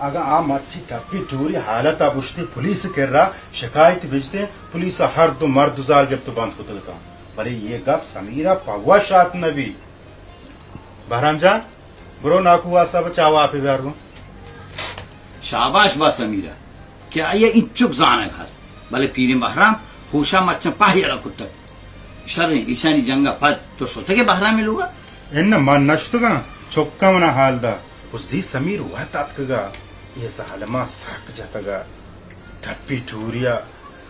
अगर आप अच्छी टप्पी टूरी हालत आप उठते पुलिस कर रहा शिकायत भेजते पुलिस हर दो मर्द जाल जब तो बंद होते का बरे ये गप समीरा पवा शात नबी बहराम जा ब्रो नाकुआ सब चावा आप बिहार को शाबाश बा समीरा क्या ये इच्छुक जान घास भले पीरे बहराम होशा मच्चा पाहिड़ा कुत्ता शर ईशानी जंगा पद तो सोते के बहराम मिलूगा इन मन नष्टगा चौका मना हाल दा उसी समीर हुआ तात्कगा ये सालमा साक जातगा टप्पी टूरिया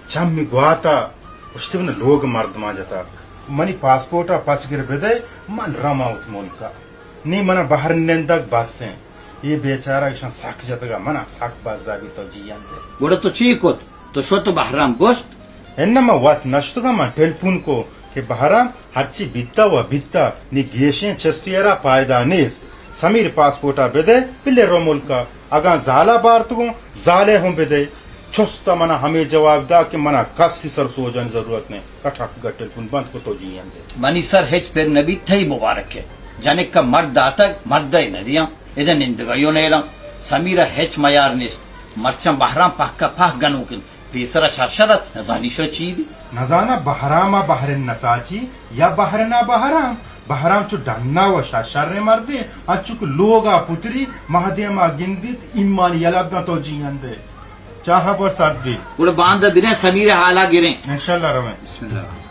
चम्मी ग्वाता उसते न लोग मर्द मा जाता मनी पासपोर्टा पच गिर बेदे मन रमाउत मुल्का नी मना बाहर नेंदक बासे ये बेचारा इशन साक जातगा मना साक बाजदारी तो जियान दे बोड़ा तो चीकोत तो शोत बहराम गोश्त एन्नमा वात नष्टगा मा टेलीफोन को के बहराम हच्ची बित्ता व बित्ता नी गेशे चस्टियरा पायदा निस समीर पासपोर्टा बेदे पिल्ले रोमुल का अगा जाला बारतगो जाले हम बेदे चुस्ता मना हमें जवाब दा कि मना कस्सी सर सोजन जरूरत ने कठक गट्टल पुन बंद को तो जियन दे मनी सर हेच पेर नबी थई मुबारक है जाने का मर्द आता मर्द ही नदियां इधर निंदगायो नेला समीरा हेच मयार निस मच्चम बहराम पक्का पक गनुकिन पेसरा शरशरत नजानिशर चीदी नजाना बहरामा बहरन नसाची या बहरना बहराम बहराम चु डन्ना व शर्रे मर्दे अचुक लोगा पुत्री महदेमा गिंदित ईमान यलबना तो जियन दे चाह पर सर्दी उड़ बांध बिने समीरा हाला गिरे इंशाल्लाह रवे बिस्मिल्लाह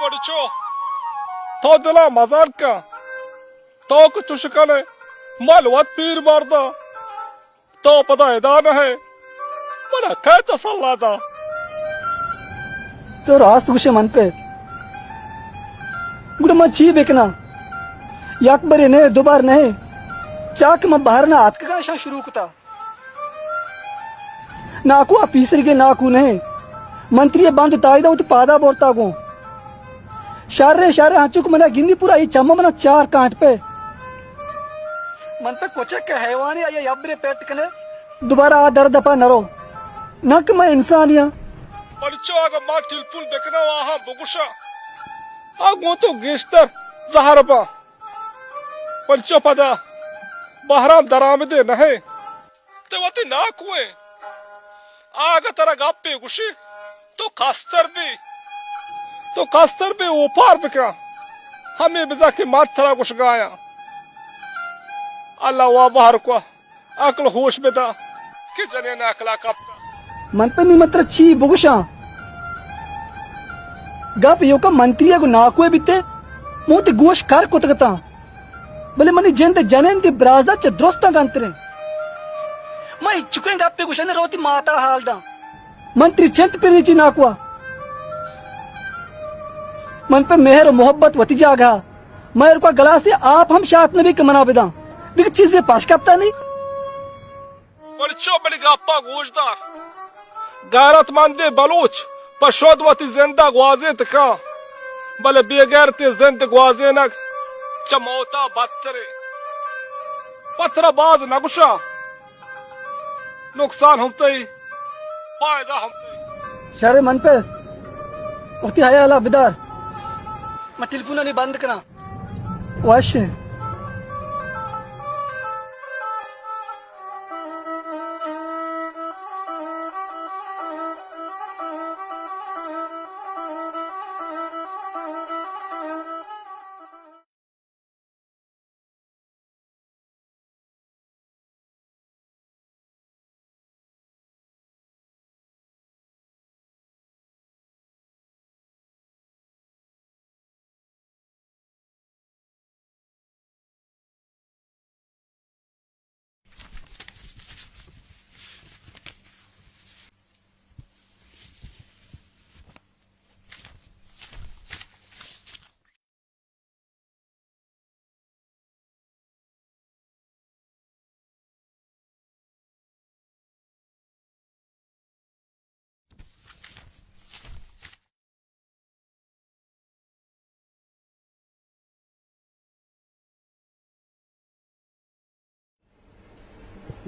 बड़चो तो दिला मजाक का तो कुछ शिकल मालवत पीर मारदा तो पता हैदान है मना कह तसल्ला दा तो रास्त गुशे मन पे मैं ची बेकना याक बरे ने दोबार नहीं चाक मैं बाहर ना हाथ का शा शुरू कुता नाकू आ पीसरी नाकू नहीं मंत्री बंद ताईदा उत पादा बोरता गो शारे हाचुक मना गिंदी पूरा ये चम्मा मना 4 कांट पे मन पे कोचक के हैवान या यब्रे पेट कने दोबारा आ दर दपा नरो नक मैं इंसान या पलचो आगा मा टिलपुल बेकना आहा बुगुशा आगो तो गेस्टर जहरबा पलचो पदा बहराम दरामदे नहे ते वती ना कुए आगा तरा गापे गुशी तो कास्तर भी ऊपर बिका हमें बिजा के मात थरा कुछ गाया अल्लाह वा बाहर को अकल होश बेदा कि जने ना अकला कपता मन पे निमत्र ची बुगुशा गप यो का मंत्री को नाकुए बिते मोते गोश कार कुतगता भले मनी जंत जनन दी ब्राजदा च द्रोस्ता गंतरे मैं चुके गप्पे कुछ ने रोती माता हालदा मंत्री चंत पे नीची नाकुआ मन पे मेहर मोहब्बत वती जागा मेहर को गला से आप हम शात नबी के मना बिदा दिख चीजें पाश कपता नहीं बड़चो बड़ी गापा गोजदार गैरतमंद बलूच पशोदवती जिंदा ग्वाजे तका भले बेगैरते जिंद ग्वाजे नग चमौता बत्तरे पत्थर बाज नगुशा नुकसान हमते फायदा हमते शारे मन पे उती आया अला बिदार मैं टेलीफोन नहीं बंद करा वाश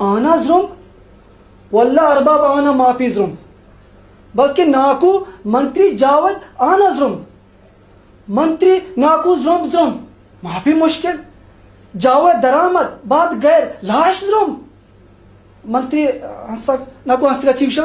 आना जुर्म वल्ला अरबाब आना माफी जुर्म बल्कि नाकू मंत्री जावद आना जुर्म मंत्री नाकू जुर्म माफी मुश्किल जावद दरामद बाद गैर लाश जुर्म मंत्री हंसक नाकू हंसका चीवशा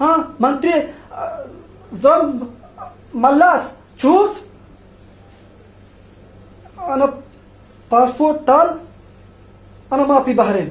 हाँ मंत्री जुर्म मल्लास चूफ अना पासपोर्ट ताल अना माफी बहरीन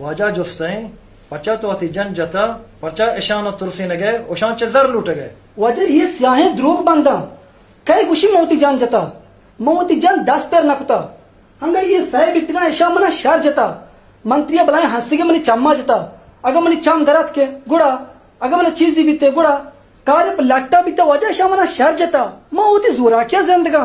वाजा जुस्तें पर्चा तो अति जन जता पर्चा ईशान तुलसी न गए ओशान चजर लूट गए वजह ये स्याहें द्रोग बंदा कई गुशी मोती जान जता मोती जान 10 पैर नकुता हंगा ये साहिब इतना ऐशा मना शर जता मंत्री बुलाए हंसी के मनी चम्मा जता अगर मनी चम दरत के गुड़ा अगर मैंने चीज बीते गुड़ा कार्य पर लट्टा बीता वजह ऐशा मना शर जता मोती जोरा क्या जिंदगा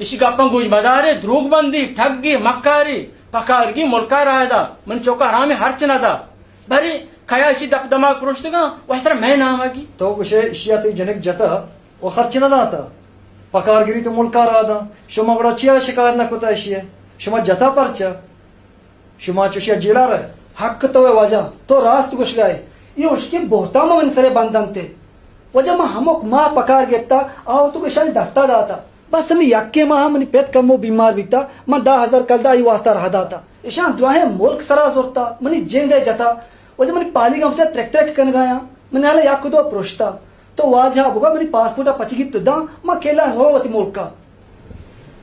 इसी गप्पा गुज मदारे ध्रुगबंदी ठगी मक्कारी पकारगी मुल्का रायदा मन चौका हरामे हरचना दा भरी खयासी दप दमाग पुरुषगा वसर मैं नाम आगी तो उसे इशियाती जनक जता वो खर्च न दाता पकारगिरी तो मुल्का रादा शुमा बड़ा चिया शिकायत न कोता इशिया शुमा जता परचा शुमा चुशिया जिला रहे हक तो है वजह तो रास्त कुछ गए ये उसके बहुतामा मन सरे बंधन थे वजह में हमोक माँ पकार गेता आओ तो किसान दस्ता दाता बस हमें यक्के माह मनी पेट कमो बीमार बीता मैं 10,000 कलदा ही वास्ता रहा दाता ईशान दुआहे मुल्क सरा जोरता मनी जेंदे जता वजह मनी पाली गमचा ट्रैक ट्रैक कन गया मने आले याकु दो प्रोष्टा तो वाजा होगा मनी पासपोर्ट पचगी तुदा मैं केला रोवती मुल्क का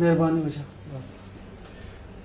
मेहरबानी वजह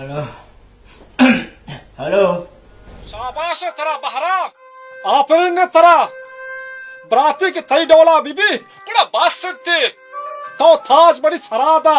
हेलो हेलो शाबाश है तेरा बहराम आफरीन ने तेरा बराती की थई डोला बीबी बड़ा बात सकते तो थाज बड़ी सरादा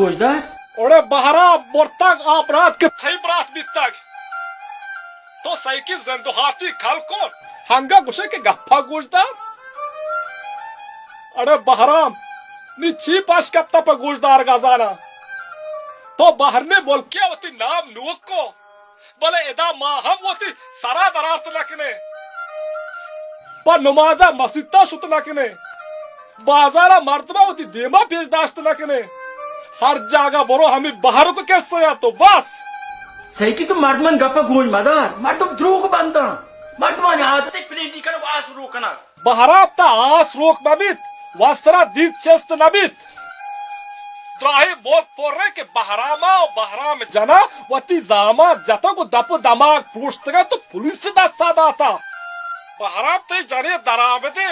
गोजदा ओरे बहराम मोरतक आप रात के थई बरात बीतक तो सही की जंदुहाती खाल को हंगा गुशे के गप्पा गोजदा अरे बहराम नी ची पास कप्ता पर गोजदार गाजाना तो बाहर ने बोल क्या होती नाम नुक को बोले इदा माँ हम होती सारा दरार लकने पर नमाजा मस्जिदा शुत लकने बाजारा मर्तबा होती देमा पेश दाश्त लकने हर जगह बोलो हमें बाहर को कैसे या तो बस सैकी तो मर्दमन गप्पा गोज मदार मर्दम ध्रुग बंदा मर्दमान आदत प्लेटी कर वास रोकना बहराब ता आस रोक नबित वस्त्रा दीत चेस्त नबित द्राहे बोल पोर्रे के बहरामा और बहराम जना वती जामा जतो को दप दमाग पूछतगा तो पुलिस से दस्ता दाता बहराब ते जने दरामदे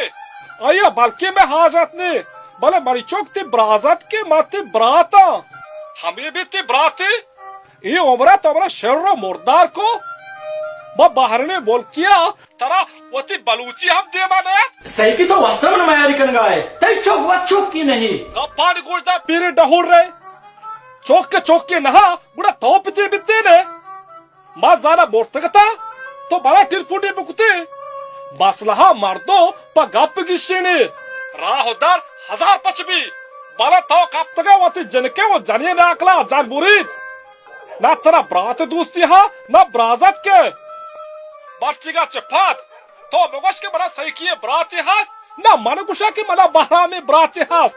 आया बल्कि में हाजत ने भले मरीचोक ते ब्राजत के माते ब्राता हमें भी ते ब्राते ये उम्र तमरा शर्रो मुर्दार को बाहर ने बोल किया तरा वती बलूची हम दे माने सैकी तो वस्त्रमन मायारी कन गाए तई चौक व चौक की नहीं कपाड़ गुजदा पीरे डहुर रहे चौक के नहा बुढ़ा तो पिते बिते ने मां जाना मोर्तगता तो बड़ा टिरफुडी बुकते बसलहा मर्दो पा गप गिशेने राहोदार 1000 पचबी बाला तो कब तक वती जनके वो जनिए ना अकला जान बुरीद ना तेरा ब्रात दोस्ती हा ना ब्राजत के बच्चिगा चपात तो मगश के बड़ा सही किए ब्रात हास ना मन गुशा के मना बहरा में ब्रात हास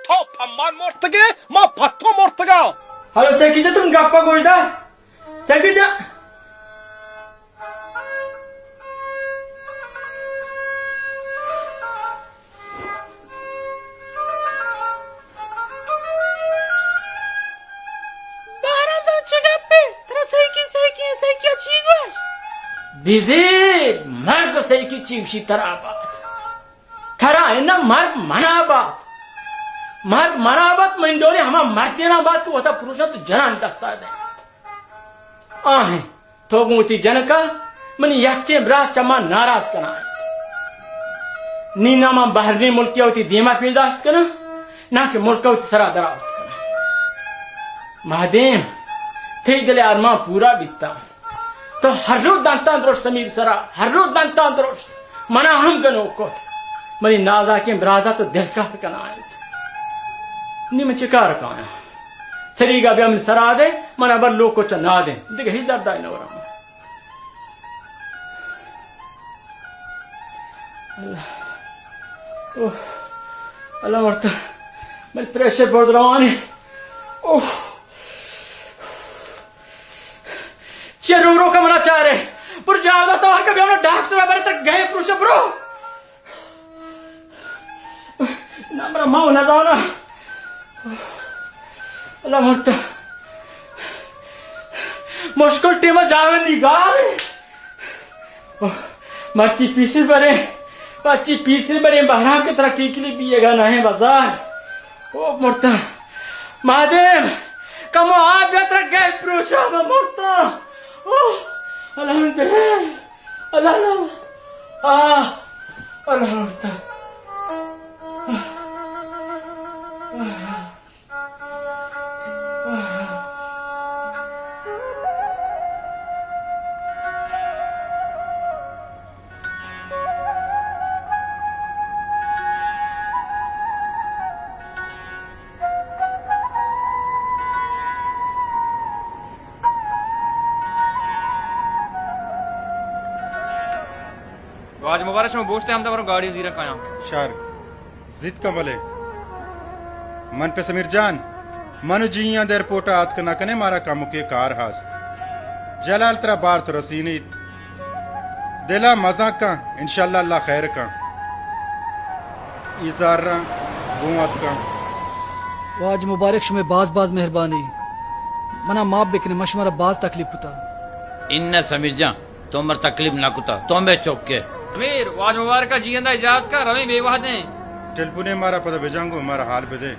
तो फम्मान मोर्तगे मा फत्तो मोर्तगा हेलो सैकी जे तुम गप्पा गोजदा सैकी जे Bizi Marco Seyki Chimshi Taraba थरा इन्ना मर्द मनाबात मंडोरे हमा मर्देना बात को होता पुरुषा तो जनान दस्ता दे आहे तो गुती जनका मनी यक्चे ब्रा चमा नाराज कना नीना मा बहरनी मुल्किया होती धीमा पीदाश्त कना ना के मुल्का होती सरा दरावत कना महादेव थे दिले आरमा पूरा बिता तो हर रोज दांता द्रोश समीर सरा हर रोज दांता द्रोश मना हम गनो को मनी नाजा के ब्राजा तो दिल का कना आए नी में चिकार काया सरीगा भी हम सरा दे मना बर लोग को चना दे देखे ही दर्द आई नवरा अल्लाह ओह अल्लाह मरता मैं प्रेशर बढ़ रहा हूँ ओह चेरूरो का मना चाह रहे पर जाओ तो हर कभी हमने डॉक्टर बारे तक गए पुरुष ब्रो ना मेरा माँ ना जाओ ना अल्लाह मरता मुश्किल टीम जावे निगाह मर्ची पीसी बरे पच्ची पीसी बरे बहराम की तरह टीकली पिएगा ना है बाजार ओ मरता महादेव कमो आप यात्रा गए पुरुषा में मरता ओह अल्लाह अल्लाह अल्लाह मरता आज मुबारक में बोझते हम तो गाड़ी जीरा काया शार जिद का मले मन पे समीर जान मनु जिया देर पोटा आत कना कने मारा कामु के कार हास्त जलाल तरा बार तो रसीनी दिला मजाक का इंशाल्लाह अल्लाह खैर का इजारा गुआत का वाज मुबारक शुमे बाज बाज मेहरबानी मना माप बिकने मशमरा बाज तकलीफ पुता इन्ना समीर जा तोमर तकलीफ ना कुता तोमे चौक के अमीर आज मुबारक का जींदा इजाजत का रवि बेवाह दें टेलपुने मारा पता भेजांगो हमारा हाल पे दे